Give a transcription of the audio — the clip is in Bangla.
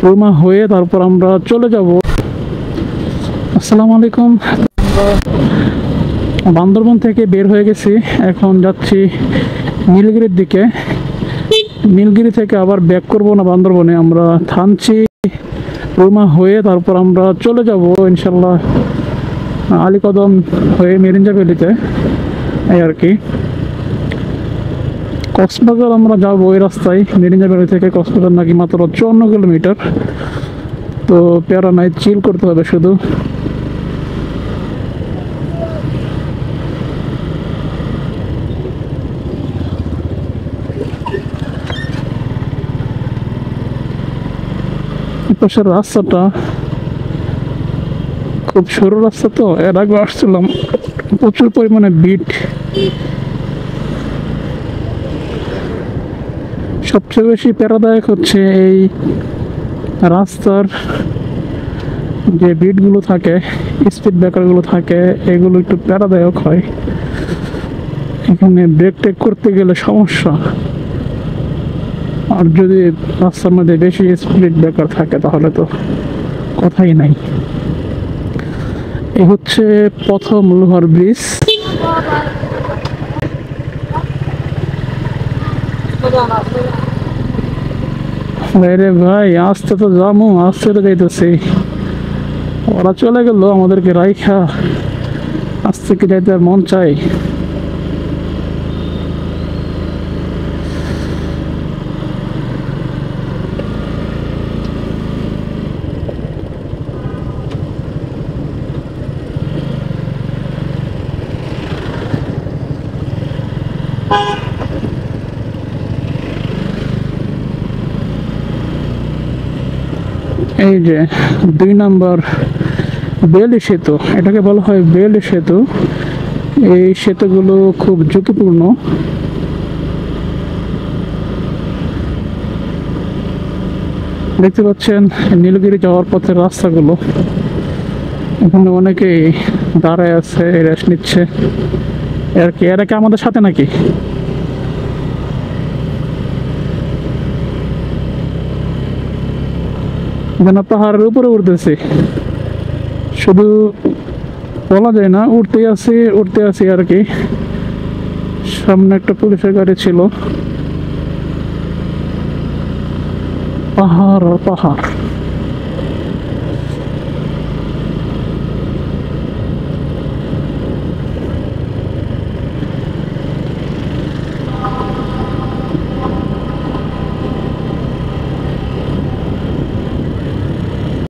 রুমা হয়ে তারপর আমরা চলে যাব। আসসালামু আলাইকুম। বান্দরবন থেকে বের হয়ে গেছি, এখন যাচ্ছি নীলগিরির দিকে। নীলগিরি থেকে আবার ব্যাক করব না বান্দরবনে, আমরা থানচি রুমা হয়ে তারপর আমরা চলে যাব ইনশাল্লাহ আলীকদম হয়ে মেরিঞ্জা ভ্যালিতে, এই আর কি। কক্সবাজার আমরা যাব ওই রাস্তায়, মেরিঞ্জা ভ্যালি থেকে কক্সবাজার নাকি মাত্র 54 কিলোমিটার। তো প্যারা নাই, চিল করতে হবে শুধু। পাশের রাস্তাটা খুব সরু রাস্তা, তো এর আগে আসছিলাম, প্রচুর পরিমাণে বিট। সবচেয়ে বেশি প্যারাদায়ক হচ্ছে এই রাস্তার যে বিটগুলো থাকে, স্পিড ব্রেকারগুলো থাকে, এগুলো একটু প্যারাদায়ক হয়। এখানে ব্রেক টেক করতে গেলে সমস্যা। আর যদি রাস্তার মধ্যে বেশি স্পিড ব্রেকার থাকে তাহলে তো কথাই নাই। এই হচ্ছে প্রথম লোহার ব্রিজ। আরে ভাই, আসতে তো যাবো, আসতে তো যাইতেছি, ওরা চলে গেল আমাদেরকে রাইখা। আসতে কি যাইতে আর মন চাই? এই যে 2 নম্বর বেইলি সেতু, এটাকে বলা হয় বেইলি সেতু। এই সেতুগুলো খুব ঝুঁকিপূর্ণ। দেখতে পাচ্ছেন নীলগিরি যাওয়ার পথের রাস্তাগুলো, এখানে অনেকেই দাঁড়ায় আছে, রেস্ট নিচ্ছে আর কি। এরা কি আমাদের সাথে নাকি? যেন পাহাড়ের উপরে উঠতেছি, শুধু বলা যায় না, উঠতে আছি আর কি। সামনে একটা পুলিশের গাড়ি ছিল। পাহাড় আর পাহাড়।